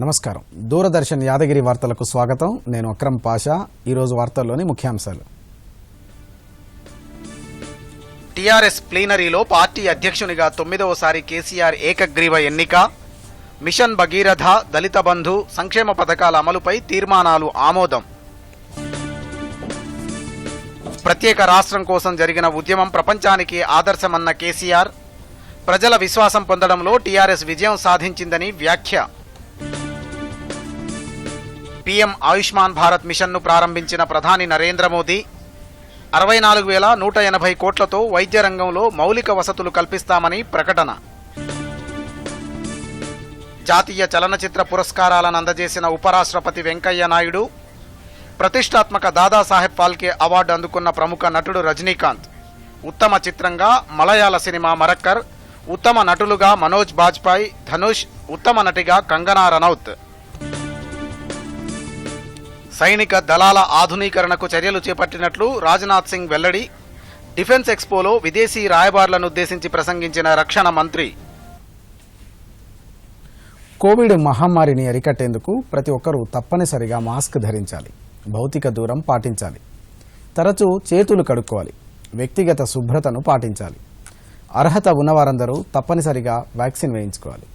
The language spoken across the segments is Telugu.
నమస్కారం. దూరదర్శన్ యాదగిరి వార్తలకు స్వాగతం. నేను అక్రమ్ పాషా. ఈరోజు వార్తల్లోని ముఖ్యాంశాలు. టీఆర్ఎస్ ప్లీనరీలో పార్టీ అధ్యక్షునిగా 9వసారి కేసీఆర్ ఏకగ్రీవ ఎన్నిక. మిషన్ భగీరథ, దళిత బంధు, సంక్షేమ పథకాల అమలుపై తీర్మానాలు ఆమోదం. ప్రత్యేక రాష్ట్రం కోసం జరిగిన ఉద్యమం ప్రపంచానికి ఆదర్శమన్న కేసీఆర్. ప్రజల విశ్వాసం పొందడంలో టీఆర్ఎస్ విజయం సాధించిందని వ్యాఖ్య. పీఎం ఆయుష్మాన్ భారత్ మిషన్ను ప్రారంభించిన ప్రధాని నరేంద్ర మోదీ. 64,180 కోట్లతో వైద్య రంగంలో మౌలిక వసతులు కల్పిస్తామని ప్రకటన. జాతీయ చలనచిత్ర పురస్కారాలను అందజేసిన ఉపరాష్ట్రపతి వెంకయ్య నాయుడు. ప్రతిష్టాత్మక దాదాసాహెబ్ ఫాల్కే అవార్డు అందుకున్న ప్రముఖ నటుడు రజనీకాంత్. ఉత్తమ చిత్రంగా మలయాళ సినిమా మరక్కర్, ఉత్తమ నటులుగా మనోజ్ బాజ్పాయ్, ధనుష్, ఉత్తమ నటిగా కంగనా రనౌత్. సైనిక దళాల ఆధునీకరణకు చర్యలు చేపట్టినట్లు రాజ్నాథ్ సింగ్ వెల్లడి. డిఫెన్స్ ఎక్స్పోలో విదేశీ రాయబారులను ఉద్దేశించి ప్రసంగించిన రక్షణ మంత్రి. కోవిడ్ మహమ్మారిని అరికట్టేందుకు ప్రతి ఒక్కరూ తప్పనిసరిగా మాస్క్ ధరించాలి, భౌతిక దూరం పాటించాలి, తరచూ చేతులు కడుక్కోవాలి, వ్యక్తిగత శుభ్రతను పాటించాలి. అర్హత ఉన్నవారందరూ తప్పనిసరిగా వ్యాక్సిన్ వేయించుకోవాలి.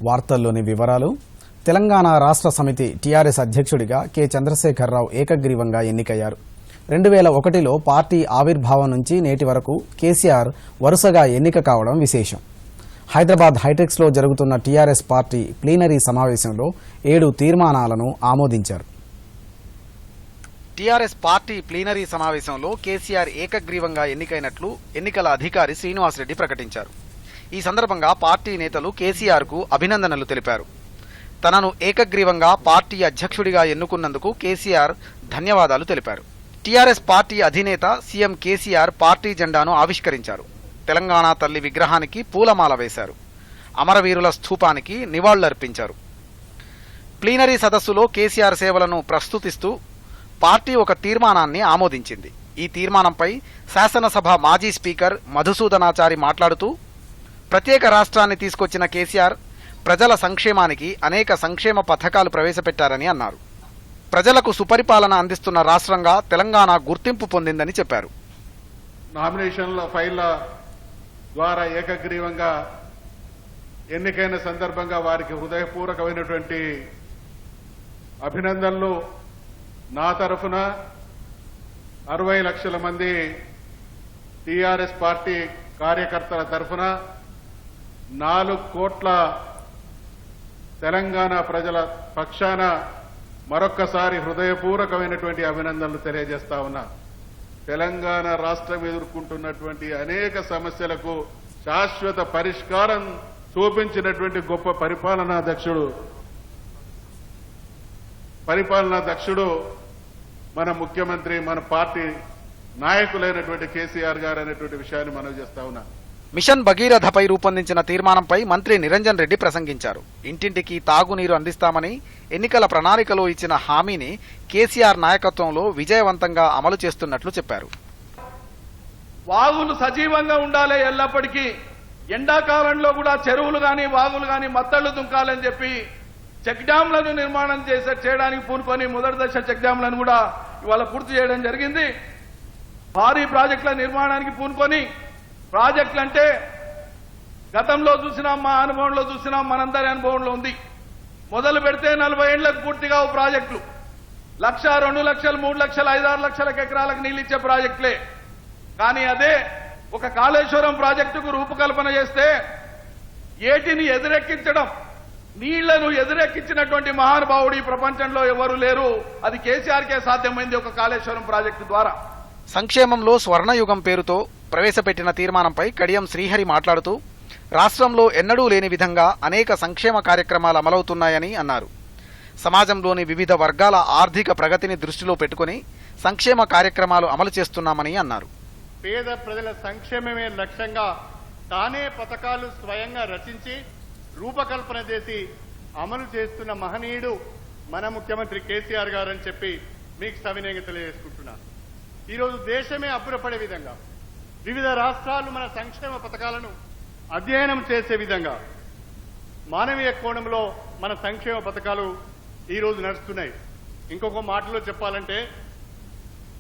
వార్తల్లోని వివరాలు. తెలంగాణ రాష్ట్ర సమితి టీఆర్ఎస్ అధ్యక్షుడిగా కె చంద్రశేఖరరావు ఏకగ్రీవంగా ఎన్నికయ్యారు. 2001లో పార్టీ ఆవిర్భావం నుంచి నేటి వరకు కేసీఆర్ వరుసగా ఎన్నిక కావడం విశేషం. హైదరాబాద్ హైటెక్స్లో జరుగుతున్న టీఆర్ఎస్ పార్టీ ప్లీనరీ సమావేశంలో 7 తీర్మానాలను ఆమోదించారు. టీఆర్ఎస్ పార్టీ ప్లీనరీ సమావేశంలో కేసీఆర్ ఏకగ్రీవంగా ఎన్నికైనట్లు ఎన్నికల అధికారి శ్రీనివాసరెడ్డి ప్రకటించారు. ఈ సందర్భంగా పార్టీ నేతలు కేసీఆర్కు అభినందనలు తెలిపారు. తనను ఏకగ్రీవంగా పార్టీ అధ్యక్షుడిగా ఎన్నుకున్నందుకు కేసీఆర్ ధన్యవాదాలు తెలిపారు. టీఆర్ఎస్ పార్టీ అధినేత సీఎం కేసీఆర్ పార్టీ జెండాను ఆవిష్కరించారు. తెలంగాణ తల్లి విగ్రహానికి పూలమాల వేశారు. అమరవీరుల స్థూపానికి నివాళులర్పించారు. ప్లీనరీ సదస్సులో కేసీఆర్ సేవలను ప్రస్తుతిస్తూ పార్టీ ఒక తీర్మానాన్ని ఆమోదించింది. ఈ తీర్మానంపై శాసనసభ మాజీ స్పీకర్ మధుసూదనాచారి మాట్లాడుతూ, ప్రత్యేక రాష్ట్రాన్ని తీసుకొచ్చిన కేసీఆర్ ప్రజల సంక్షేమానికి అనేక సంక్షేమ పథకాలు ప్రవేశపెట్టారని అన్నారు. ప్రజలకు సుపరిపాలన అందిస్తున్న రాష్ట్రంగా తెలంగాణ గుర్తింపు పొందిందని చెప్పారు. నామినేషన్ల ఫైళ్ల ద్వారా ఏకగ్రీవంగా ఎన్నికైన సందర్భంగా వారికి హృదయపూర్వకమైనటువంటి అభినందనలు. నా తరఫున 60 లక్షల మంది టీఆర్ఎస్ పార్టీ కార్యకర్తల తరఫున 4 కోట్ల తెలంగాణ ప్రజల పక్షాన మరొక్కసారి హృదయపూర్వకమైనటువంటి అభినందనలు తెలియజేస్తా ఉన్నా. తెలంగాణ రాష్ట్రం ఎదుర్కొంటున్నటువంటి అనేక సమస్యలకు శాశ్వత పరిష్కారం చూపించినటువంటి గొప్ప పరిపాలనా దక్షుడు మన ముఖ్యమంత్రి, మన పార్టీ నాయకులైనటువంటి కేసీఆర్ గారు అనేటువంటి విషయాన్ని మనవి చేస్తా ఉన్నా. మిషన్ భగీరథపై రూపొందించిన తీర్మానంపై మంత్రి నిరంజన్ రెడ్డి ప్రసంగించారు. ఇంటింటికి తాగునీరు అందిస్తామని ఎన్నికల ప్రణాళికలో ఇచ్చిన హామీని కేసీఆర్ నాయకత్వంలో విజయవంతంగా అమలు చేస్తున్నట్లు చెప్పారు. వాగులు సజీవంగా ఉండాలి ఎల్లప్పటికీ. ఎండాకాలంలో కూడా చెరువులు గాని వాగులు గాని మత్తళ్లు దుంకాలని చెప్పి చెక్ డ్యాంలను నిర్మాణం చేయడానికి పూనుకొని మొదటి దశ చెక్ డ్యాంలను కూడా ఇవాళ పూర్తి చేయడం జరిగింది. భారీ ప్రాజెక్టుల నిర్మాణానికి పూనుకొని, ప్రాజెక్టులు అంటే గతంలో చూసినాం, మా అనుభవంలో చూసినాం, మనందరి అనుభవంలో ఉంది. మొదలు పెడితే 40 ఏళ్లకు పూర్తిగా ప్రాజెక్టులు 1,00,000, 2 లక్షలు, 3 లక్షలు, 5-6 లక్షల ఎకరాలకు నీళ్ళు ఇచ్చే ప్రాజెక్టులే. కానీ అదే ఒక కాళేశ్వరం ప్రాజెక్టుకు రూపకల్పన చేస్తే ఏటిని ఎదురెక్కించడం, నీళ్లను ఎదురెక్కించినటువంటి మహానుభావుడు ఈ ప్రపంచంలో ఎవరు లేరు. అది కేసీఆర్కే సాధ్యమైంది ఒక కాళేశ్వరం ప్రాజెక్టు ద్వారా. సంక్షేమంలో స్వర్ణయుగం పేరుతో ప్రవేశపెట్టిన తీర్మానంపై కడియం శ్రీహరి మాట్లాడుతూ, రాష్ట్రంలో ఎన్నడూ లేని విధంగా అనేక సంక్షేమ కార్యక్రమాలు అమలవుతున్నాయని అన్నారు. సమాజంలోని వివిధ వర్గాల ఆర్థిక ప్రగతిని దృష్టిలో పెట్టుకుని సంక్షేమ కార్యక్రమాలు అమలు చేస్తున్నామని అన్నారు. పేద ప్రజల సంక్షేమమే లక్ష్యంగా తానే పథకాలు స్వయంగా రచించి రూపకల్పన చేసి అమలు చేస్తున్న మహనీయుడు మన ముఖ్యమంత్రి కేసీఆర్ గారు అని చెప్పి మీకు సవినయంగా తెలియజేసుకుంటున్నాను. ఈరోజు దేశమే అబ్బురపడే విధంగా వివిధ రాష్ట్రాలు మన సంక్షేమ పథకాలను అధ్యయనం చేసే విధంగా మానవీయ కోణంలో మన సంక్షేమ పథకాలు ఈరోజు నడుస్తున్నాయి. ఇంకొక మాటలో చెప్పాలంటే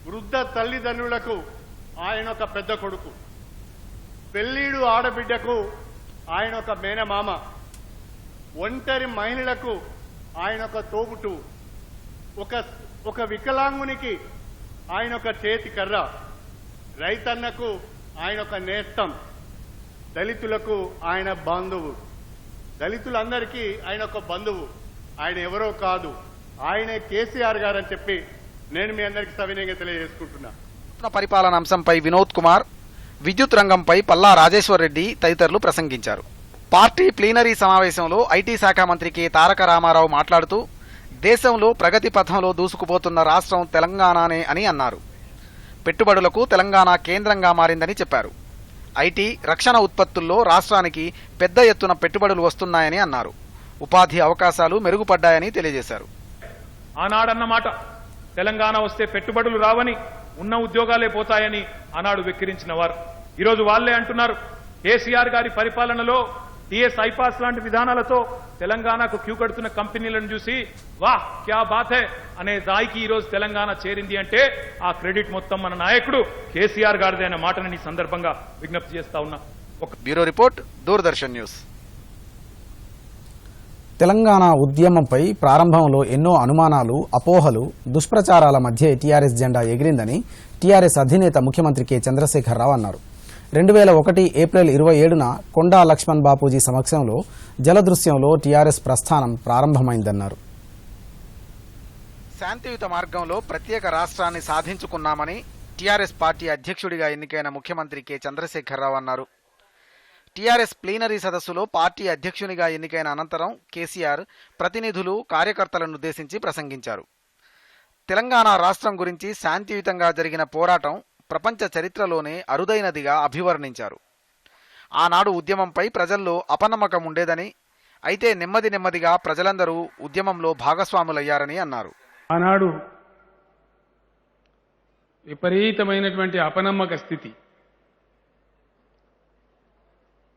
వృద్ధ తల్లిదండ్రులకు ఆయన ఒక పెద్ద కొడుకు, పెళ్ళీడు ఆడబిడ్డకు ఆయన ఒక మేనమామ, ఒంటరి మహిళలకు ఆయన ఒక తోబుటు, ఒక వికలాంగునికి ఆయన ఒక చేతి కర్ర, రైతన్నకు ఆయన ఒక నేస్తం, దళితులకు ఆయన బంధువు, దళితులందరికీ ఆయన ఒక బంధువు. ఆయన ఎవరో కాదు, ఆయనే కేసీఆర్ గారు అని చెప్పి నేను మీ అందరికీ సవినయంగా తెలియజేసుకుంటున్నా. పరిపాలన అంశంపై వినోద్ కుమార్, విద్యుత్ రంగంపై పల్లా రాజేశ్వర్ రెడ్డి తదితరులు ప్రసంగించారు. పార్టీ ప్లీనరీ సమావేశంలో ఐటీ శాఖ మంత్రి కె తారక రామారావు మాట్లాడుతూ దేశంలో ప్రగతి పథంలో దూసుకుపోతున్న రాష్ట్రం తెలంగాణనే అని అన్నారు. పెట్టుబడులకు తెలంగాణ కేంద్రంగా మారిందని చెప్పారు. ఐటీ, రక్షణ ఉత్పత్తుల్లో రాష్ట్రానికి పెద్ద ఎత్తున పెట్టుబడులు వస్తున్నాయని అన్నారు. ఉపాధి అవకాశాలు మెరుగుపడ్డాయని తెలియజేశారు. ఆనాడన్నమాట తెలంగాణ వస్తే పెట్టుబడులు రావని, ఉన్న ఉద్యోగాలే పోతాయని ఆనాడు వెక్కిరించిన వారు ఈరోజు వాళ్లే అంటున్నారు కేసీఆర్ గారి పరిపాలనలో టీఎస్ ఐపాస్ లాంటి విధానాలతో తెలంగాణకు క్యూ కడుతున్న కంపెనీలను చూసి వాహ్ క్యా బాత్ హై అనే దాయికి ఈరోజు తెలంగాణ చేరింది అంటే ఆ క్రెడిట్ మొత్తం మన నాయకుడు కేసీఆర్ గారిదే అనే మాటని ఈ సందర్భంగా విజ్ఞప్తి చేస్తా ఉన్నా. Bureau report, Doordarshan news. Telangana ఉద్యమంపై ప్రారంభంలో ఎన్నో అనుమానాలు, అపోహలు, దుష్ప్రచారాల మధ్య టీఆర్ఎస్ జెండా ఎగిరిందని టీఆర్ఎస్ అధినేత ముఖ్యమంత్రి కె చంద్రశేఖరరావు అన్నారు. 2001 ఏప్రిల్ 27న కొండా లక్ష్మణ్ బాపూజీ సమక్షంలో జలదృశ్యంలో టీఆర్ఎస్ ప్రస్థానం ప్రారంభమైందన్నారు. శాంతియుత మార్గంలో ప్రత్యేక రాష్ట్రాన్ని సాధించుకున్నామని టీఆర్ఎస్ పార్టీ అధ్యక్షుడిగా ఎన్నికైన ముఖ్యమంత్రి కె చంద్రశేఖరరావు అన్నారు. టీఆర్ఎస్ ప్లీనరీ సదస్సులో పార్టీ అధ్యక్షునిగా ఎన్నికైన అనంతరం కేసీఆర్ ప్రతినిధులు, కార్యకర్తలను ఉద్దేశించి ప్రసంగించారు. తెలంగాణ రాష్ట్రం గురించి శాంతియుతంగా జరిగిన పోరాటం ప్రపంచ చరిత్రలోనే అరుదైనదిగా అభివర్ణించారు. ఆనాడు ఉద్యమంపై ప్రజల్లో అపనమ్మకం ఉండేదని, అయితే నెమ్మదిగా ప్రజలందరూ ఉద్యమంలో భాగస్వాములయ్యారని అన్నారు. ఆనాడు విపరీతమైనటువంటి అపనమ్మక స్థితి,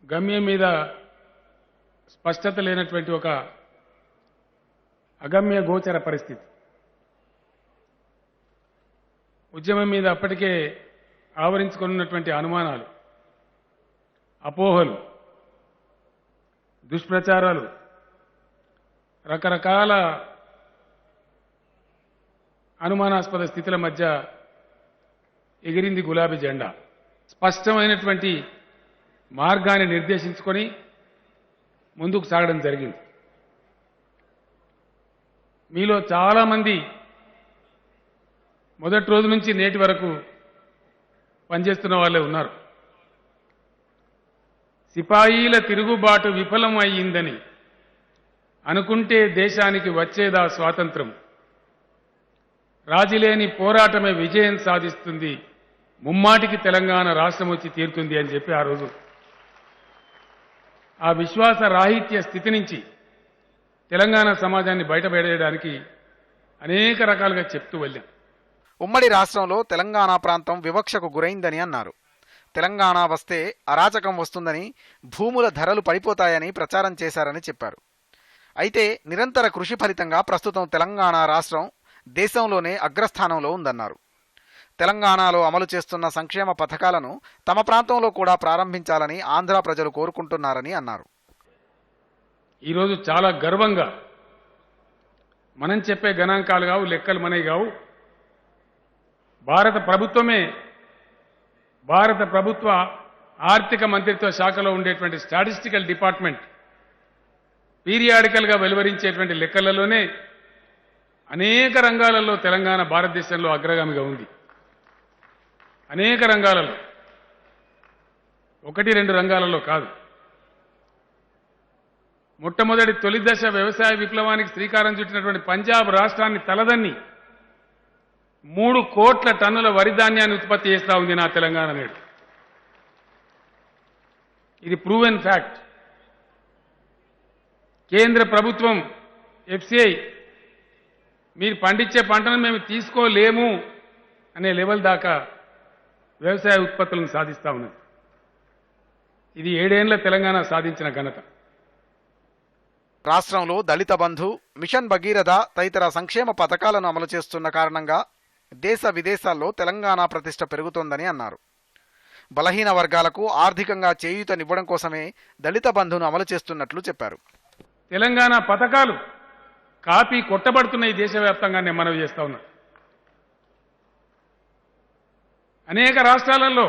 గమ్యం మీద స్పష్టత లేనటువంటి ఒక అగమ్య గోచర పరిస్థితి. ఉద్యమం మీద అప్పటికే ఆవరించుకున్నటువంటి అనుమానాలు, అపోహలు, దుష్ప్రచారాలు, రకరకాల అనుమానాస్పద స్థితుల మధ్య ఎగిరింది గులాబీ జెండా. స్పష్టమైనటువంటి మార్గాన్ని నిర్దేశించుకొని ముందుకు సాగడం జరిగింది. మీలో చాలామంది మొదటి రోజు నుంచి నేటి వరకు పనిచేస్తున్న వాళ్ళే ఉన్నారు. సిపాయిల తిరుగుబాటు విఫలం అయ్యిందని అనుకుంటే దేశానికి వచ్చేదా స్వాతంత్రం, రాజీలేని పోరాటమే విజయం సాధిస్తుంది, ముమ్మాటికి తెలంగాణ రాష్ట్రం వచ్చి తీరుతుంది అని చెప్పి ఆ రోజు ఆ విశ్వాస రాహిత్య స్థితి నుంచి తెలంగాణ సమాజాన్ని బయటపడేయడానికి అనేక రకాలుగా చెప్తూ వెళ్ళాం. ఉమ్మడి రాష్ట్రంలో తెలంగాణ ప్రాంతం వివక్షకు గురైందని అన్నారు. తెలంగాణ వస్తే అరాచకం వస్తుందని, భూముల ధరలు పడిపోతాయని ప్రచారం చేశారని చెప్పారు. అయితే నిరంతర కృషి ఫలితంగా ప్రస్తుతం తెలంగాణ రాష్ట్రం దేశంలోనే అగ్రస్థానంలో ఉందన్నారు. తెలంగాణలో అమలు చేస్తున్న సంక్షేమ పథకాలను తమ ప్రాంతంలో కూడా ప్రారంభించాలని ఆంధ్ర ప్రజలు కోరుకుంటున్నారని అన్నారు. ఈరోజు చాలా గర్వంగా మనం చెప్పే గణాంకాలు కావు, లెక్కలు మనవి కావు, భారత ప్రభుత్వ ఆర్థిక మంత్రిత్వ శాఖలో ఉండేటువంటి స్టాటిస్టికల్ డిపార్ట్మెంట్ పీరియాడికల్గా వెలువరించేటువంటి లెక్కలలోనే అనేక రంగాలలో తెలంగాణ భారతదేశంలో అగ్రగామిగా ఉంది. అనేక రంగాలలో, 1-2 రంగాలలో కాదు. మొట్టమొదటి తొలి దశ వ్యవసాయ విప్లవానికి శ్రీకారం చుట్టినటువంటి పంజాబ్ రాష్ట్రాన్ని తలదన్ని 3 కోట్ల టన్నుల వరి ధాన్యాన్ని ఉత్పత్తి చేస్తా ఉంది నా తెలంగాణ నేడు. ఇది ప్రూవెన్ ఫ్యాక్ట్. కేంద్ర ప్రభుత్వం ఎఫ్సిఐ మీరు పండించే పంటను మేము తీసుకోలేము అనే లెవెల్ దాకా వ్యవసాయ ఉత్పత్తులను సాధిస్తా ఉన్నది. ఇది 7 ఏళ్ల తెలంగాణ సాధించిన ఘనత. రాష్ట్రంలో దళిత బంధు, మిషన్ భగీరథ తదితర సంక్షేమ పథకాలను అమలు చేస్తున్న కారణంగా దేశ విదేశాల్లో తెలంగాణ ప్రతిష్ట పెరుగుతోందని అన్నారు. బలహీన వర్గాలకు ఆర్థికంగా చేయూతనివ్వడం కోసమే దళిత బంధును అమలు చేస్తున్నట్లు చెప్పారు. తెలంగాణ పథకాలు కాపీ కొట్టబడుతున్నాయి దేశవ్యాప్తంగా, నేను మనవి చేస్తా ఉన్నా. అనేక రాష్ట్రాలలో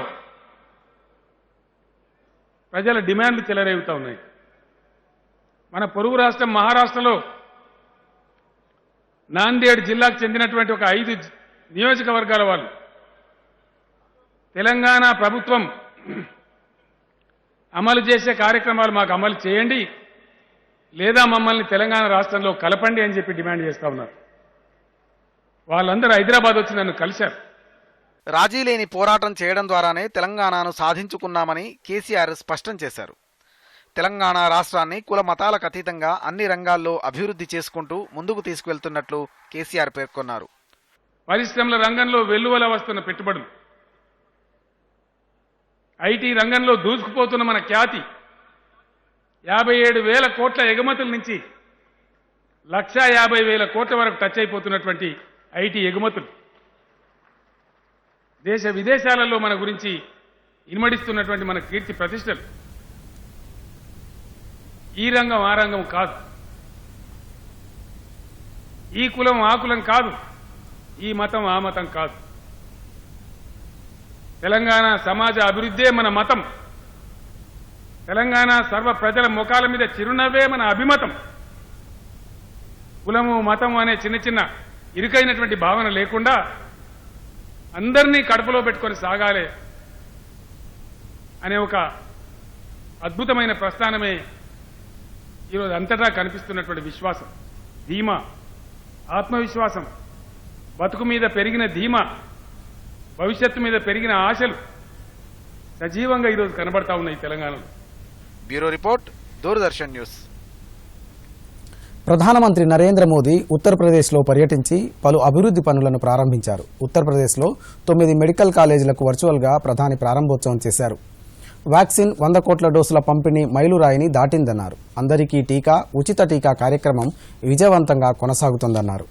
ప్రజల డిమాండ్లు చెలరేగుతా ఉన్నాయి. మన పొరుగు రాష్ట్రం మహారాష్ట్రలో నాందేడ్ జిల్లాకు చెందినటువంటి ఒక 5 నియోజకవర్గాల వాళ్ళు తెలంగాణ ప్రభుత్వం అమలు చేసే కార్యక్రమాలు మాకు అమలు చేయండి, లేదా మమ్మల్ని తెలంగాణ రాష్ట్రంలో కలపండి అని చెప్పి డిమాండ్ చేస్తా ఉన్నారు. వాళ్ళందరూ హైదరాబాద్ వచ్చి నన్ను కలిశారు. రాజీ లేని పోరాటం చేయడం ద్వారానే తెలంగాణను సాధించుకున్నామని కేసీఆర్ స్పష్టం చేశారు. తెలంగాణ రాష్ట్రాన్ని కుల మతాలకు అతీతంగా అన్ని రంగాల్లో అభివృద్ధి చేసుకుంటూ ముందుకు తీసుకువెళ్తున్నట్లు కేసీఆర్ పేర్కొన్నారు. పరిశ్రమల రంగంలో వెల్లువల వస్తున్న పెట్టుబడులు, ఐటీ రంగంలో దూసుకుపోతున్న మన ఖ్యాతి, 57,000 కోట్ల ఎగుమతుల నుంచి 1,50,000 కోట్ల వరకు టచ్ అయిపోతున్నటువంటి ఐటీ ఎగుమతులు, దేశ విదేశాలలో మన గురించి ఇనుమడిస్తున్నటువంటి మన కీర్తి ప్రతిష్టలు. ఈ రంగం ఆ రంగం కాదు, ఈ కులం ఆ కులం కాదు, ఈ మతం ఆ మతం కాదు. తెలంగాణ సమాజ అభివృద్ధే మన మతం. తెలంగాణ సర్వ ప్రజల ముఖాల మీద చిరునవ్వే మన అభిమతం. కులము మతము అనే చిన్న చిన్న ఇరుకైనటువంటి భావన లేకుండా అందరినీ కడుపులో పెట్టుకొని సాగాలి అనే ఒక అద్భుతమైన ప్రస్థానమే ఈరోజు అంతటా కనిపిస్తున్నటువంటి విశ్వాసం, ధీమా, ఆత్మవిశ్వాసం, బతుకు మీద పెరిగిన ధీమా, భవిష్యత్తు మీద పెరిగిన ఆశలు సజీవంగా ఈరోజు కనబడతా ఉన్నాయి తెలంగాణలో. Bureau report, Doordarshan news. ప్రధానమంత్రి నరేంద్ర మోదీ ఉత్తరప్రదేశ్లో పర్యటించి పలు అభివృద్ధి పనులను ప్రారంభించారు. ఉత్తరప్రదేశ్లో 9 మెడికల్ కాలేజీలకు వర్చువల్గా ప్రధాని ప్రారంభోత్సవం చేశారు. వ్యాక్సిన్ 100 కోట్ల డోసుల పంపిణీ మైలురాయిని దాటిందన్నారు. అందరికీ టీకా, ఉచిత టీకా కార్యక్రమం విజయవంతంగా కొనసాగుతోందన్నారు.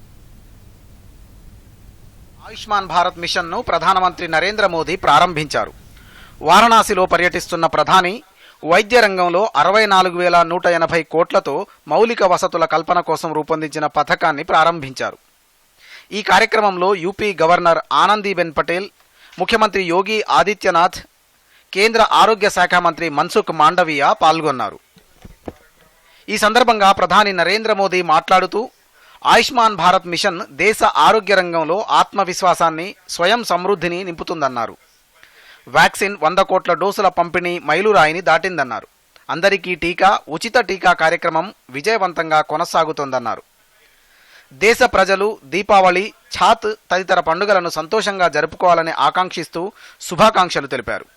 ఆయుష్మాన్ భారత్ మిషన్ను ప్రధానమంత్రి నరేంద్ర మోదీ ప్రారంభించారు. వారణాసిలో పర్యటిస్తున్న ప్రధాని వైద్య రంగంలో 64,180 కోట్లతో మౌలిక వసతుల కల్పన కోసం రూపొందించిన పథకాన్ని ప్రారంభించారు. ఈ కార్యక్రమంలో యూపీ గవర్నర్ ఆనందీబెన్ పటేల్, ముఖ్యమంత్రి యోగి ఆదిత్యనాథ్, కేంద్ర ఆరోగ్య శాఖ మంత్రి మన్సుఖ్ మాండవీయ పాల్గొన్నారు. ఈ సందర్భంగా ప్రధాని నరేంద్ర మోదీ మాట్లాడుతూ, ఆయుష్మాన్ భారత్ మిషన్ దేశ ఆరోగ్య రంగంలో ఆత్మవిశ్వాసాన్ని, స్వయం సమృద్ధిని నింపుతుందన్నారు. వ్యాక్సిన్ 100 కోట్ల డోసుల పంపిణీ మైలురాయిని దాటిందన్నారు. అందరికీ టీకా, ఉచిత టీకా కార్యక్రమం విజయవంతంగా కొనసాగుతోందన్నారు. దేశ ప్రజలు దీపావళి, ఛాత్ తదితర పండుగలను సంతోషంగా జరుపుకోవాలని ఆకాంక్షిస్తూ శుభాకాంక్షలు తెలిపారు.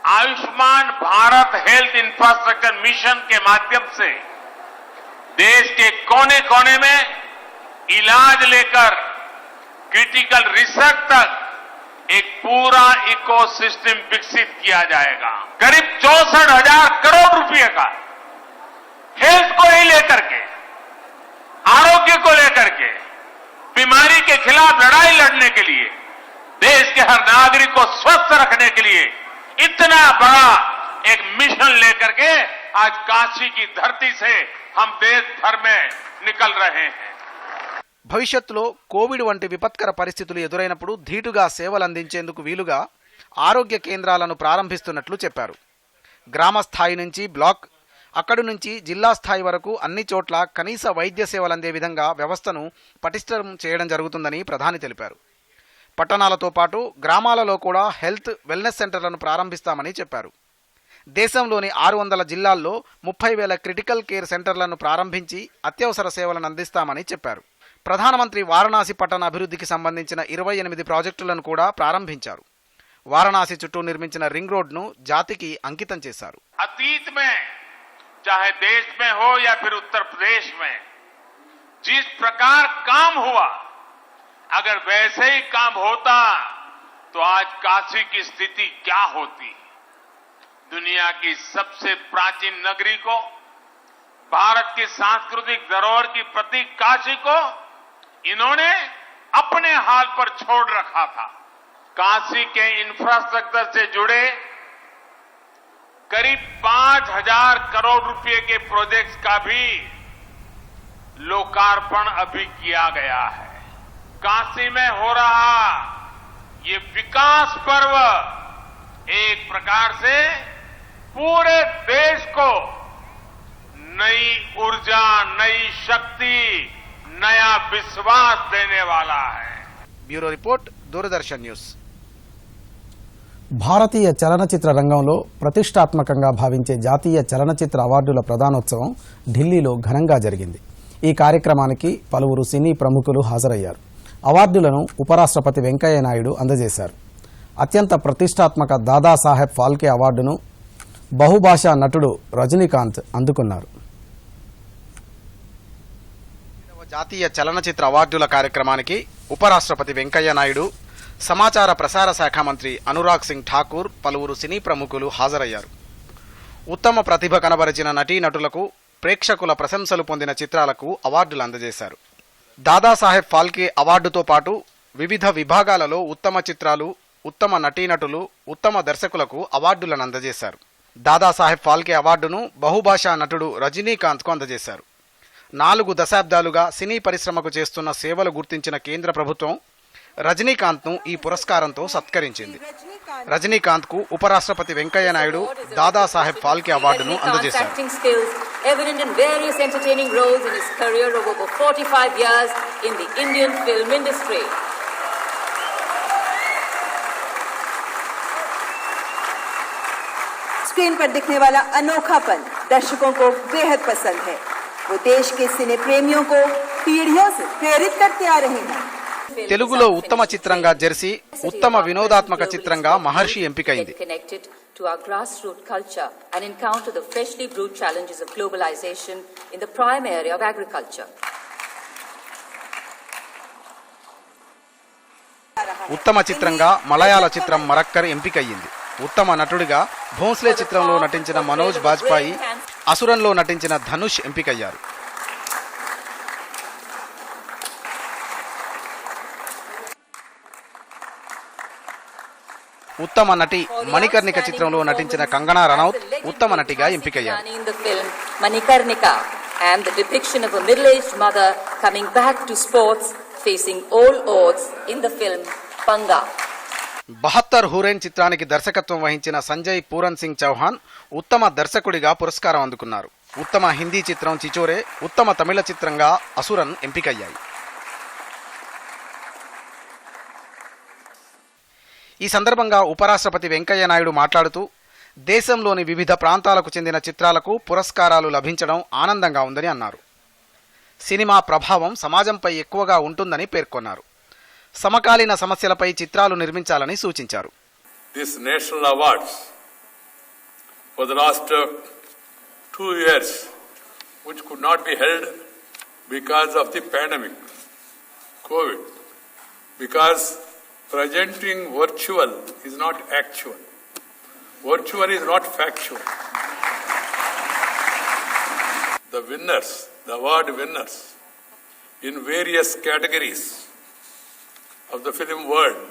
Ayushman Bharat health infrastructure mission के माध्यम से देश के कोने कोने में इलाज लेकर क्रिटिकल रिसर्च तक एक पूरा इकोसिस्टम विकसित किया जाएगा. करीब 64,000 करोड़ रुपए का हेल्थ को ही लेकर के, आरोग्य को लेकर के, बीमारी के खिलाफ लड़ाई लड़ने के लिए, देश के हर नागरिक को स्वस्थ रखने के लिए इतना बड़ा एक मिशन लेकर के आज काशी की धरती से हम देश भर में निकल रहे हैं. భవిష్యత్తులో కోవిడ్ వంటి విపత్కర పరిస్థితులు ఎదురైనప్పుడు ధీటుగా సేవలందించేందుకు వీలుగా ఆరోగ్య కేంద్రాలను ప్రారంభిస్తున్నట్లు చెప్పారు. గ్రామ స్థాయి నుంచి బ్లాక్, అక్కడి నుంచి జిల్లా స్థాయి వరకు అన్ని చోట్ల కనీస వైద్య సేవలందే విధంగా వ్యవస్థను పటిష్టం చేయడం జరుగుతుందని ప్రధాని తెలిపారు. పట్టణాలతో పాటు గ్రామాలలో కూడా హెల్త్, వెల్నెస్ సెంటర్లను ప్రారంభిస్తామని చెప్పారు. దేశంలోని 600 జిల్లాల్లో 30,000 క్రిటికల్ కేర్ సెంటర్లను ప్రారంభించి అత్యవసర సేవలను అందిస్తామని చెప్పారు. ప్రధానమంత్రి వారణాసి పట్టణ అభివృద్ధికి సంబంధించిన 28 ప్రాజెక్టులను కూడా ప్రారంభించారు. వారణాసి చుట్టూ నిర్మించిన రింగ్ రోడ్ను జాతికి అంకితం చేశారు. अतीत में चाहे देश में हो या फिर उत्तर प्रदेश में जिस प्रकार काम हुआ अगर वैसे ही काम होता तो आज काशी की स्थिति क्या होती। दुनिया की सबसे प्राचीन नगरी को, भारत की सांस्कृतिक धरोहर की प्रतीक काशी को इन्होंने अपने हाल पर छोड़ रखा था। काशी के इंफ्रास्ट्रक्चर से जुड़े करीब 5,000 करोड़ रुपए के प्रोजेक्ट्स का भी लोकार्पण अभी किया गया है। काशी में हो रहा ये विकास पर्व एक प्रकार से पूरे देश को नई ऊर्जा, नई शक्ति, नया विश्वास देने वाला है। Bureau report, Doordarshan news. భారతీయ చలనచిత్ర రంగంలో ప్రతిష్టాత్మకంగా భావించే జాతీయ చలనచిత్ర అవార్డుల ప్రదానోత్సవం ఢిల్లీలో ఘనంగా జరిగింది. ఈ కార్యక్రమానికి పలువురు సినీ ప్రముఖులు హాజరయ్యారు. అవార్డులను ఉపరాష్ట్రపతి వెంకయ్య నాయుడు అందజేశారు. అత్యంత ప్రతిష్టాత్మక దాదాసాహెబ్ ఫాల్కే అవార్డును బహుభాషా నటుడు రజనీకాంత్ అందుకున్నారు. జాతీయ చలనచిత్ర అవార్డుల కార్యక్రమానికి ఉపరాష్ట్రపతి వెంకయ్య నాయుడు, సమాచార ప్రసార శాఖ మంత్రి అనురాగ్ సింగ్ ఠాకూర్, పలువురు సినీ ప్రముఖులు హాజరయ్యారు. ఉత్తమ ప్రతిభ కనబరిచిన నటీనటులకు, ప్రేక్షకుల ప్రశంసలు పొందిన చిత్రాలకు అవార్డులు అందజేశారు. దాదాసాహెబ్ ఫాల్కే అవార్డుతో పాటు వివిధ విభాగాలలో ఉత్తమ చిత్రాలు, ఉత్తమ నటీనటులు, ఉత్తమ దర్శకులకు అవార్డులను అందజేశారు. దాదాసాహెబ్ ఫాల్కే అవార్డును బహుభాషా నటుడు రజనీకాంత్కు అందజేశారు. 4 దశాబ్దాలుగా సినీ పరిశ్రమకు చేస్తున్న సేవలు గుర్తించిన కేంద్ర ప్రభుత్వం రజనీకాంత్ను ఈ పురస్కారంతో సత్కరించింది. రజనీకాంత్కు ఉపరాష్ట్రపతి వెంకయ్య నాయుడు దాదాసాహెబ్ ఫాల్కే అవార్డును అందజేశారు. Evident in various entertaining roles in his career of over 45 years in the Indian film industry. Screen पर दिखने वाला अनोखापन दर्शकों को बेहद पसंद है। वो देश के सिने प्रेमियों को पीढ़ियों से प्रेरित करते आ रहे हैं। తెలుగులో ఉత్తమ చిత్రంగా జెర్సీ, ఉత్తమ వినోదాత్మక చిత్రంగా మహర్షి ఎంపికైంది. To our grassroots culture and encounter the freshly brewed challenges of globalization in the prime area of agriculture. ఉత్తమ చిత్రంగా మలయాళ చిత్రం మరక్కర్ ఎంపికయ్యింది. ఉత్తమ నటుడిగా భోంస్లే చిత్రంలో నటించిన మనోజ్ బాజ్పాయి, అసురన్లో నటించిన ధనుష్ ఎంపికయ్యారు. ఉత్తమ నటి మణికర్ణిక చిత్రంలో నటించిన కంగనా రనౌత్ ఉత్తమ నటిగా ఎంపికయ్యారు. Manikarnika and the depiction of a middle-aged mother coming back to sports facing all odds in the film Panga. 72 హూరేన్ చిత్రానికి దర్శకత్వం వహించిన సంజయ్ పూరన్ సింగ్ చౌహాన్ ఉత్తమ దర్శకుడిగా పురస్కారం అందుకున్నారు. ఉత్తమ హిందీ చిత్రం చిచోరే, ఉత్తమ తమిళ చిత్రంగా అసురన్ ఎంపికయ్యాయి. ఈ సందర్భంగా ఉపరాష్ట్రపతి వెంకయ్య నాయుడు మాట్లాడుతూ దేశంలోని వివిధ ప్రాంతాలకు చెందిన చిత్రాలకు పురస్కారాలు లభించడం ఆనందంగా ఉందని అన్నారు. సినిమా ప్రభావం సమాజంపై ఎక్కువగా ఉంటుందని పేర్కొన్నారు. సమకాలీన సమస్యలపై చిత్రాలు నిర్మించాలని సూచించారు. This national awards for the last 2 years, which could not be held because of the pandemic, COVID, because presenting virtual is not actual. Virtual is not factual. The winners, the award winners in various categories of the film world,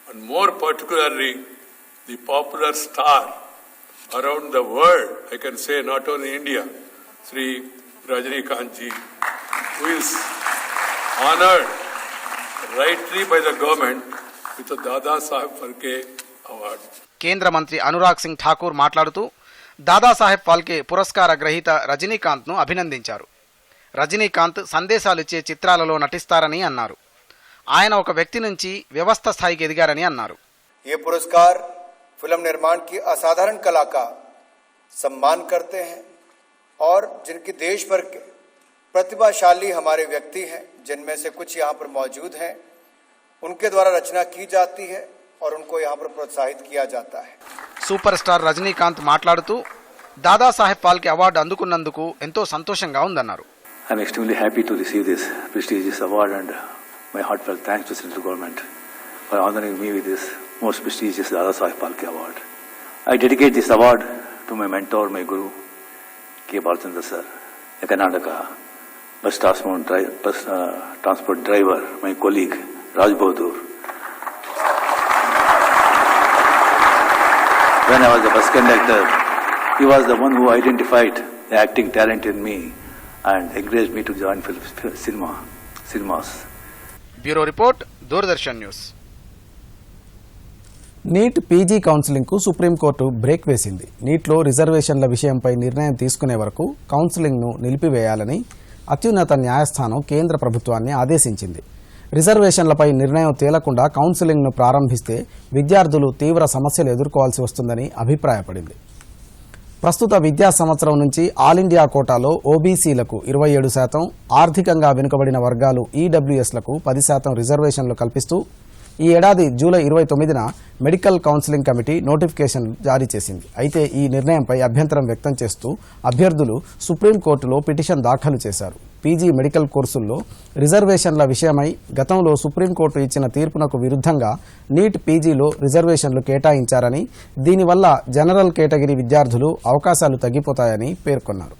and more particularly the popular star around the world, I can say not only India, Sri Rajinikanth ji, who is honored rightly by the government with the Dada Saheb Phalke award. కేంద్ర మంత్రి అనురాగ్ సింగ్ ఠాకూర్ మాట్లాడుతూ దాదాసాహెబ్ ఫాల్కే పురస్కార గ్రహీత రజనీకాంత్ను అభినందించారు. రజనీకాంత్ సందేశాలిచ్చే చిత్రాలలో నటిస్తారని అన్నారు. ఆయన ఒక వ్యక్తి నుంచి వ్యవస్థ స్థాయికి ఎదిగారని అన్నారు. ये पुरस्कार फिल्म निर्माण की असाधारण कला का सम्मान करते हैं और जिनकी देश भर के प्रतिभाशाली हमारे व्यक्ति हैं, जिनमें से कुछ यहाँ पर मौजूद हैं, उनके द्वारा रचना की जाती है और उनको यहाँ पर प्रोत्साहित किया जाता है. సూపర్ స్టార్ రజనీకాంత్ మాట్లాడుతూ దాదాసాహెబ్ ఫాల్కే అవార్డు అందుకున్నందుకు ఎంతో సంతోషంగా ఉందన్నారు. I'm extremely happy to receive this prestigious award and my heartfelt thanks to Central Government for honoring me with this most prestigious Dada Saheb Phalke Award. I dedicate this award to my mentor, my guru, K. Balchandra sir, a Karnataka bus transport driver, my colleague, Raj Bahadur. When I was a bus conductor, he was the one who identified the acting talent in me and encouraged me to join cinemas. Bureau report, Doordarshan news. NEET PG కౌన్సిలింగ్కు సుప్రీంకోర్టు బ్రేక్ వేసింది. నీట్లో రిజర్వేషన్ల విషయంపై నిర్ణయం తీసుకునే వరకు కౌన్సిలింగ్ను నిలిపివేయాలని అత్యున్నత న్యాయస్థానం కేంద్ర ప్రభుత్వాన్ని ఆదేశించింది. రిజర్వేషన్లపై నిర్ణయం తేలకుండా కౌన్సిలింగ్ను ప్రారంభిస్తే విద్యార్థులు తీవ్ర సమస్యలు ఎదుర్కోవాల్సి వస్తుందని అభిప్రాయపడింది. ప్రస్తుత విద్యా సంవత్సరం నుంచి ఆల్ ఇండియా కోటాలో ఓబీసీలకు 27%, ఆర్థికంగా వెనుకబడిన వర్గాలు ఈడబ్ల్యూఎస్లకు 10% రిజర్వేషన్లు కల్పిస్తూ ఈ ఏడాది జూలై 29న మెడికల్ కౌన్సిలింగ్ కమిటీ నోటిఫికేషన్ జారీ చేసింది. అయితే ఈ నిర్ణయంపై అభ్యంతరం వ్యక్తం చేస్తూ అభ్యర్థులు సుప్రీంకోర్టులో పిటిషన్ దాఖలు చేశారు. పీజీ మెడికల్ కోర్సుల్లో రిజర్వేషన్ల విషయమై గతంలో సుప్రీంకోర్టు ఇచ్చిన తీర్పునకు విరుద్ధంగా నీట్ పీజీలో రిజర్వేషన్లు కేటాయించారని, దీనివల్ల జనరల్ కేటగిరీ విద్యార్థులు అవకాశాలు తగ్గిపోతాయని పేర్కొన్నారు.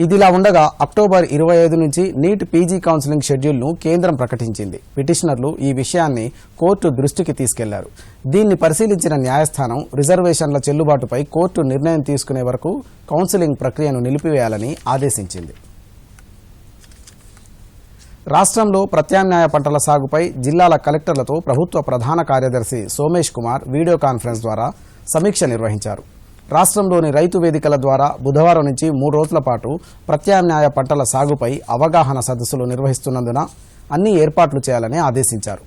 ఇదిలా ఉండగా అక్టోబర్ 25 నుంచి నీట్ పీజీ కౌన్సిలింగ్ షెడ్యూల్ను కేంద్రం ప్రకటించింది. పిటిషనర్లు ఈ విషయాన్ని కోర్టు దృష్టికి తీసుకెళ్లారు. దీన్ని పరిశీలించిన న్యాయస్థానం రిజర్వేషన్ల చెల్లుబాటుపై కోర్టు నిర్ణయం తీసుకునే వరకు కౌన్సిలింగ్ ప్రక్రియను నిలిపివేయాలని ఆదేశించింది. రాష్ట్రంలో ప్రత్యామ్నాయ పంటల సాగుపై జిల్లాల కలెక్టర్లతో ప్రభుత్వ ప్రధాన కార్యదర్శి సోమేష్ కుమార్ వీడియో కాన్ఫరెన్స్ ద్వారా సమీక్ష నిర్వహించారు. రాష్ట్రంలోని రైతు వేదికల ద్వారా బుధవారం నుంచి 3 రోజుల పాటు ప్రత్యామ్నాయ పంటల సాగుపై అవగాహన సదస్సులు నిర్వహిస్తున్నందున అన్ని ఏర్పాట్లు చేయాలని ఆదేశించారు.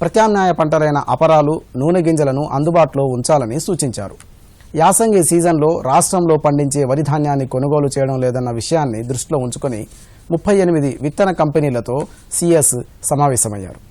ప్రత్యామ్నాయ పంటలైన అపరాలు, నూనె గింజలను అందుబాటులో ఉంచాలని సూచించారు. యాసంగి సీజన్లో రాష్ట్రంలో పండించే వరి ధాన్యాన్ని కొనుగోలు చేయడం లేదన్న విషయాన్ని దృష్టిలో ఉంచుకుని 38 విత్తన కంపెనీలతో సీఎస్ సమావేశమయ్యారు.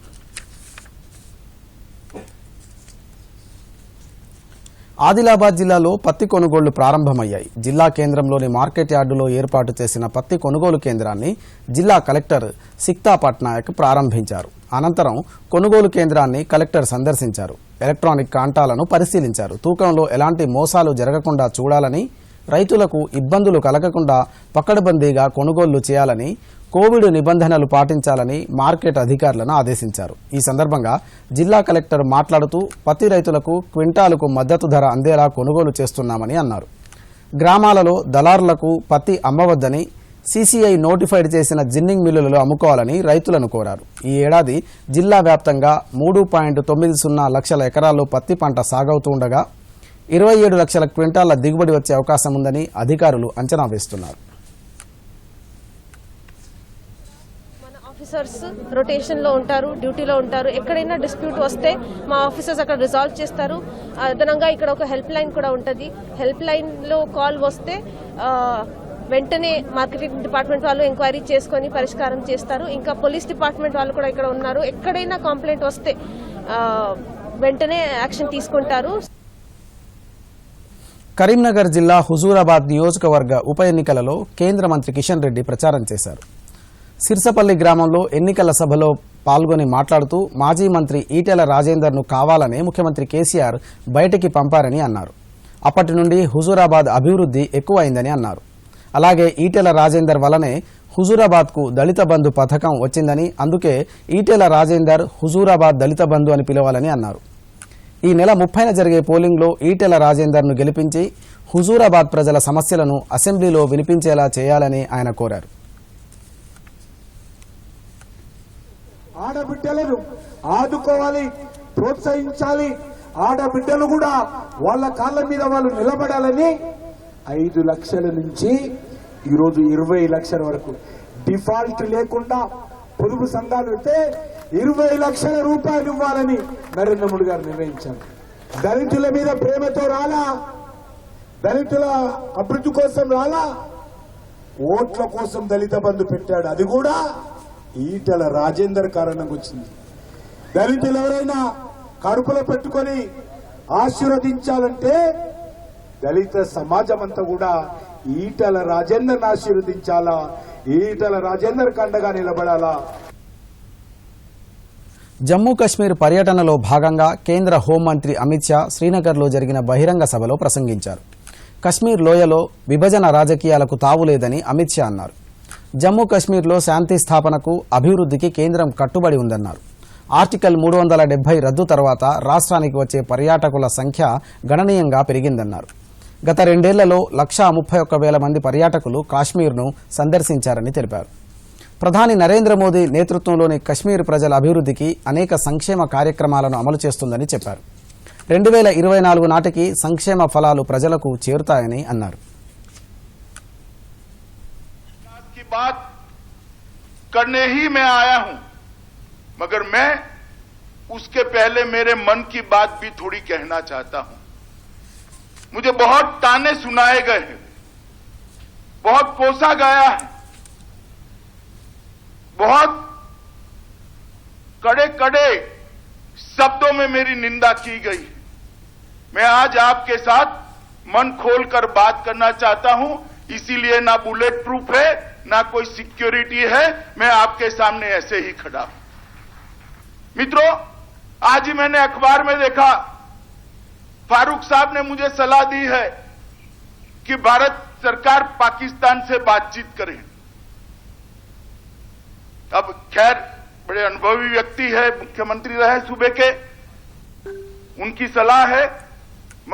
ఆదిలాబాద్ జిల్లాలో పత్తి కొనుగోళ్లు ప్రారంభమయ్యాయి. జిల్లా కేంద్రంలోని మార్కెట్ యార్డులో ఏర్పాటు చేసిన పత్తి కొనుగోలు కేంద్రాన్ని జిల్లా కలెక్టర్ సిక్తా పట్నాయక్ ప్రారంభించారు. అనంతరం కొనుగోలు కేంద్రాన్ని కలెక్టర్ సందర్శించారు. ఎలక్ట్రానిక్ కాంటాలను పరిశీలించారు. తూకంలో ఎలాంటి మోసాలు జరగకుండా చూడాలని, రైతులకు ఇబ్బందులు కలగకుండా పకడ్బందీగా కొనుగోళ్లు చేయాలని, కోవిడ్ నిబంధనలు పాటించాలని మార్కెట్ అధికారులను ఆదేశించారు. ఈ సందర్భంగా జిల్లా కలెక్టర్ మాట్లాడుతూ పత్తి రైతులకు క్వింటాలుకు మద్దతు ధర అందేలా కొనుగోలు చేస్తున్నామని అన్నారు. గ్రామాలలో దళారులకు పత్తి అమ్మవద్దని, సీసీఐ నోటిఫైడ్ చేసిన జిన్నింగ్ మిల్లులలో అమ్ముకోవాలని రైతులను కోరారు. ఈ ఏడాది జిల్లా వ్యాప్తంగా 3.90 లక్షల ఎకరాల్లో పత్తి పంట సాగవుతుండగా 27 లక్షల క్వింటాళ్ల దిగుబడి వచ్చే అవకాశం ఉందని అధికారులు అంచనా వేస్తున్నారు. ఆఫీసర్స్ రొటేషన్లో ఉంటారు, డ్యూటీలో ఉంటారు. ఎక్కడైనా డిస్ప్యూట్ వస్తే మా ఆఫీసర్స్ అక్కడ రిజాల్వ్ చేస్తారు. అదనంగా ఇక్కడ ఒక హెల్ప్ లైన్ కూడా ఉంటుంది. హెల్ప్ లైన్లో కాల్ వస్తే వెంటనే మార్కెటింగ్ డిపార్ట్మెంట్ వాళ్ళు ఎంక్వైరీ చేసుకొని పరిష్కారం చేస్తారు. ఇంకా పోలీస్ డిపార్ట్మెంట్ వాళ్ళు కూడా ఇక్కడ ఉన్నారు. ఎక్కడైనా కంప్లైంట్ వస్తే వెంటనే యాక్షన్ తీసుకుంటారు. కరీంనగర్ జిల్లా హుజూరాబాద్ నియోజకవర్గ ఉప ఎన్నికలలో కేంద్ర మంత్రి కిషన్ రెడ్డి ప్రచారం చేశారు. సిర్సపల్లి గ్రామంలో ఎన్నికల సభలో పాల్గొని మాట్లాడుతూ మాజీ మంత్రి ఈటెల రాజేందర్ను కావాలనే ముఖ్యమంత్రి కేసీఆర్ బయటికి పంపారని అన్నారు. అప్పటి నుండి హుజూరాబాద్ అభివృద్ధి ఎక్కువైందని అన్నారు. అలాగే ఈటెల రాజేందర్ వల్లనే హుజూరాబాద్కు దళిత బంధు పథకం వచ్చిందని, అందుకే ఈటెల రాజేందర్ హుజూరాబాద్ దళిత బంధు అని పిలవాలని అన్నారు. ఈ నెల 30న జరిగే పోలింగ్లో ఈటెల రాజేందర్ను గెలిపించి హుజూరాబాద్ ప్రజల సమస్యలను అసెంబ్లీలో వినిపించేలా చేయాలని ఆయన కోరారు. ఆడబిడ్డలను ఆదుకోవాలి, ప్రోత్సహించాలి. ఆడబిడ్డలు కూడా వాళ్ళ కాళ్ళ మీద వాళ్ళు నిలబడాలని 5 లక్షల నుంచి ఈరోజు 20 లక్షల వరకు డిఫాల్ట్ లేకుండా పొదుపు సంఘాలు అయితే 20 లక్షల రూపాయలు ఇవ్వాలని నరేంద్ర మోడీ గారు నిర్ణయించారు. దళితుల మీద ప్రేమతో రాలా, దళితుల అభివృద్ధి కోసం రాలా, ఓట్ల కోసం దళిత బంధు పెట్టాడు. అది కూడా ఈటెల రాజేందర్ కారణంగా వచ్చింది. దళితులు ఎవరైనా కడుపులో పెట్టుకొని ఆశీర్వదించాలంటే దళిత సమాజం అంతా కూడా ఈటల రాజేందర్ని ఆశీర్వదించాలా, ఈటల రాజేందర్ కండగా నిలబడాలా. జమ్మూ కశ్మీర్ పర్యటనలో భాగంగా కేంద్ర హోంమంత్రి అమిత్ షా శ్రీనగర్లో జరిగిన బహిరంగ సభలో ప్రసంగించారు. కశ్మీర్ లోయలో విభజన రాజకీయాలకు తావులేదని అమిత్ షా అన్నారు. జమ్మూ కశ్మీర్లో శాంతి స్థాపనకు అభివృద్ధికి కేంద్రం కట్టుబడి ఉందన్నారు. ఆర్టికల్ 370 రద్దు తర్వాత రాష్ట్రానికి వచ్చే పర్యాటకుల సంఖ్య గణనీయంగా పెరిగిందన్నారు. గత 2 ఏళ్లలో 131,000 మంది పర్యాటకులు కాశ్మీర్ను సందర్శించారని తెలిపారు. ప్రధాని నరేంద్ర మోదీ నేతృత్వంలోని కశ్మీర్ ప్రజల అభివృద్ధికి అనేక సంక్షేమ కార్యక్రమాలను అమలు చేస్తుందని చెప్పారు. 2024 నాటికి సంక్షేమ ఫలాలు ప్రజలకు చేరుతాయని అన్నారు. बात करने ही मैं आया हूं, मगर मैं उसके पहले मेरे मन की बात भी थोड़ी कहना चाहता हूं. मुझे बहुत ताने सुनाए गए हैं, बहुत कोसा गया है, बहुत कड़े कड़े शब्दों में मेरी निंदा की गई. मैं आज आपके साथ मन खोलकर बात करना चाहता हूं, इसीलिए ना बुलेट प्रूफ है ना कोई सिक्योरिटी है, मैं आपके सामने ऐसे ही खड़ा हूं. मित्रों, आज ही मैंने अखबार में देखा, फारूक साहब ने मुझे सलाह दी है कि भारत सरकार पाकिस्तान से बातचीत करे. अब खैर बड़े अनुभवी व्यक्ति है, मुख्यमंत्री रहे सूबे के, उनकी सलाह है,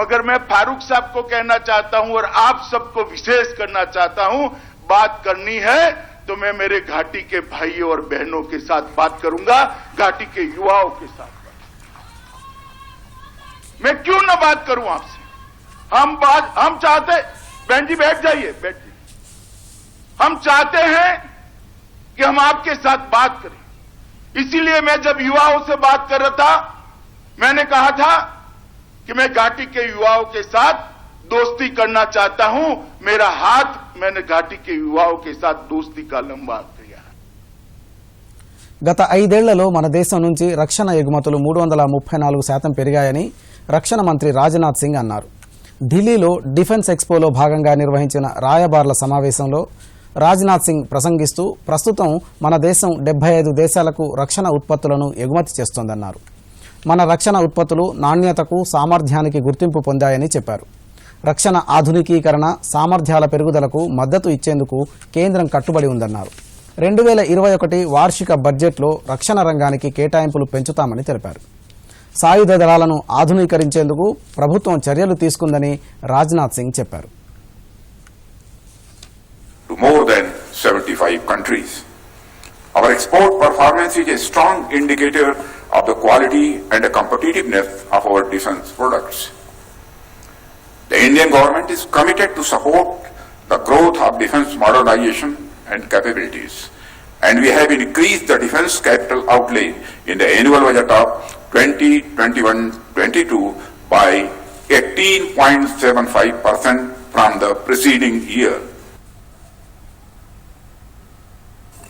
मगर मैं फारूक साहब को कहना चाहता हूं और आप सबको विशेष करना चाहता हूं, बात करनी है तो मैं मेरे घाटी के भाइयों और बहनों के साथ बात करूंगा, घाटी के युवाओं के साथ. मैं क्यों ना बात करूं आपसे? हम चाहते, बहन जी बैठ जाइए, बैठ जाइए. हम चाहते हैं कि हम आपके साथ बात करें. इसीलिए मैं जब युवाओं से बात कर रहा था, मैंने कहा था कि मैं घाटी के युवाओं के साथ दोस्ती करना चाहता हूं. मेरा हाथ मैंने घाटी के युवाओं के साथ दोस्ती का लंबा किया. గత 5 ఏళ్లలో మన దేశం నుంచి రక్షణ ఎగుమతులు 334% పెరిగాయని రక్షణ మంత్రి రాజ్నాథ్ సింగ్ అన్నారు. ఢిల్లీలో డిఫెన్స్ ఎక్స్పోలో భాగంగా నిర్వహించిన రాయబార్ల సమావేశంలో రాజ్నాథ్ సింగ్ ప్రసంగిస్తూ ప్రస్తుతం మన దేశం 75 దేశాలకు రక్షణ ఉత్పత్తులను ఎగుమతి చేస్తోందన్నారు. మన రక్షణ ఉత్పత్తులు నాణ్యతకు సామర్థ్యానికి గుర్తింపు పొందాయని చెప్పారు. రక్షణ ఆధునికీకరణ సామర్థ్యాల పెరుగుదలకు మద్దతు ఇచ్చేందుకు కేంద్రం కట్టుబడి ఉందన్నారు. 2021 వార్షిక బడ్జెట్లో రక్షణ రంగానికి కేటాయింపులు పెంచుతామని తెలిపారు. సాయుధ దళాలను ఆధునీకరించేందుకు ప్రభుత్వం చర్యలు తీసుకుందని రాజ్నాథ్ సింగ్ చెప్పారు. To more than 75 countries. Our export performance is a strong indicator of the quality and the competitiveness of our defense products. The Indian government is committed to support the growth of defense modernization and capabilities, and we have increased the defense capital outlay in the annual budget of 2021-22 by 18.75% from the preceding year.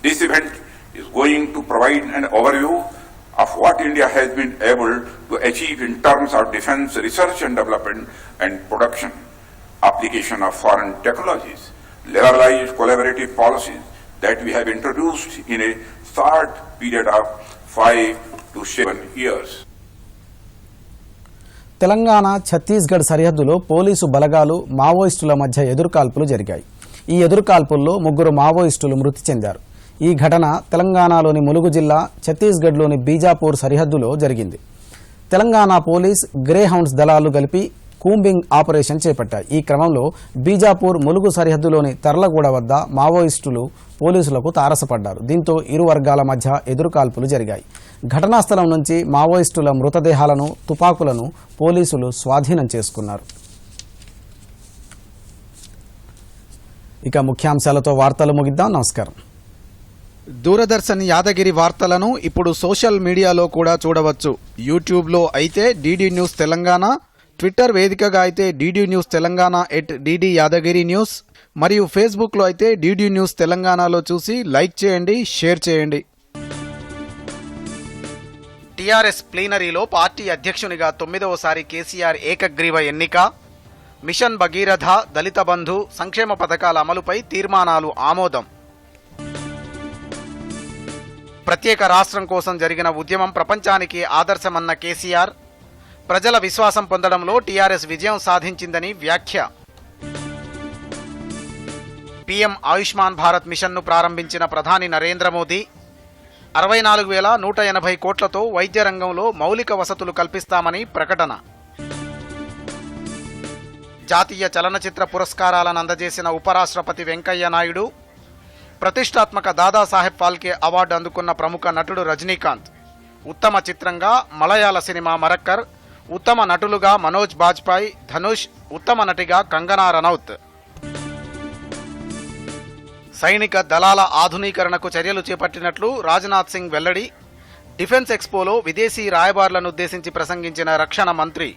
This event is going to provide an overview of what India has been able to achieve in terms of defense research and development and production, application of foreign technologies, liberalized collaborative policies that we have introduced in a short period of 5 to 7 years. Telangana Chhattisgarh సరిహద్దులో పోలీసు బలగాలు మావోయిస్టుల మధ్య ఎదురుకాల్పులు జరిగాయి. ఈ ఎదురుకాల్పుల్లో 3 మావోయిస్టులు మృతి చెందారు. ఈ ఘటన తెలంగాణలోని ములుగు జిల్లా ఛత్తీస్గఢ్లోని బీజాపూర్ సరిహద్దులో జరిగింది. తెలంగాణ పోలీస్ గ్రే హౌండ్స్ దళాలు కలిపి కూంబింగ్ ఆపరేషన్ చేపట్టాయి. ఈ క్రమంలో బీజాపూర్ ములుగు సరిహద్దులోని తర్లగూడ వద్ద మావోయిస్టులు పోలీసులకు తారసపడ్డారు. దీంతో ఇరు వర్గాల మధ్య ఎదురుకాల్పులు జరిగాయి. ఘటనా స్థలం నుంచి మావోయిస్టుల మృతదేహాలను తుపాకులను పోలీసులు స్వాధీనం చేసుకున్నారు. ఇక ముఖ్యాంశాలతో వార్తలు ముగిద్దాం. నమస్కారం. దూరదర్శన్ యాదగిరి వార్తలను ఇప్పుడు సోషల్ మీడియాలో కూడా చూడవచ్చు. యూట్యూబ్లో అయితే డీడీ న్యూస్ తెలంగాణ, ట్విట్టర్ వేదికగా అయితే DD news Telangana @DD Yadagiri news మరియు ఫేస్బుక్లో అయితే డీడీ న్యూస్ తెలంగాణలో చూసి లైక్ చేయండి, షేర్ చేయండి. టీఆర్ఎస్ ప్లీనరీలో పార్టీ అధ్యక్షునిగా 9వసారి కేసీఆర్ ఏకగ్రీవ ఎన్నిక. మిషన్ భగీరథ, దళిత బంధు, సంక్షేమ పథకాల అమలుపై తీర్మానాలు ఆమోదం. ప్రత్యేక రాష్ట్రం కోసం జరిగిన ఉద్యమం ప్రపంచానికి ఆదర్శమన్న కేసీఆర్, ప్రజల విశ్వాసం పొందడంలో టీఆర్ఎస్ విజయం సాధించిందని వ్యాఖ్య. పీఎం ఆయుష్మాన్ భారత్ మిషన్ను ప్రారంభించిన ప్రధాని నరేంద్ర మోదీ 64,180 కోట్లతో వైద్య రంగంలో మౌలిక వసతులు కల్పిస్తామని ప్రకటన. జాతీయ చలనచిత్ర పురస్కారాలను అందజేసిన ఉపరాష్ట్రపతి వెంకయ్య నాయుడు, ప్రతిష్టాత్మక దాదాసాహెబ్ ఫాల్కే అవార్డు అందుకున్న ప్రముఖ నటుడు రజనీకాంత్, ఉత్తమ చిత్రంగా మలయాళ సినిమా మరక్కర్, ఉత్తమ నటులుగా మనోజ్ బాజ్పాయ్, ధనుష్, ఉత్తమ నటిగా కంగనా రనౌత్. సైనిక దళాల ఆధునీకరణకు చర్యలు చేపట్టినట్లు రాజ్నాథ్ సింగ్ వెల్లడి. డిఫెన్స్ ఎక్స్పోలో విదేశీ రాయబారులను ఉద్దేశించి ప్రసంగించిన రక్షణ మంత్రి.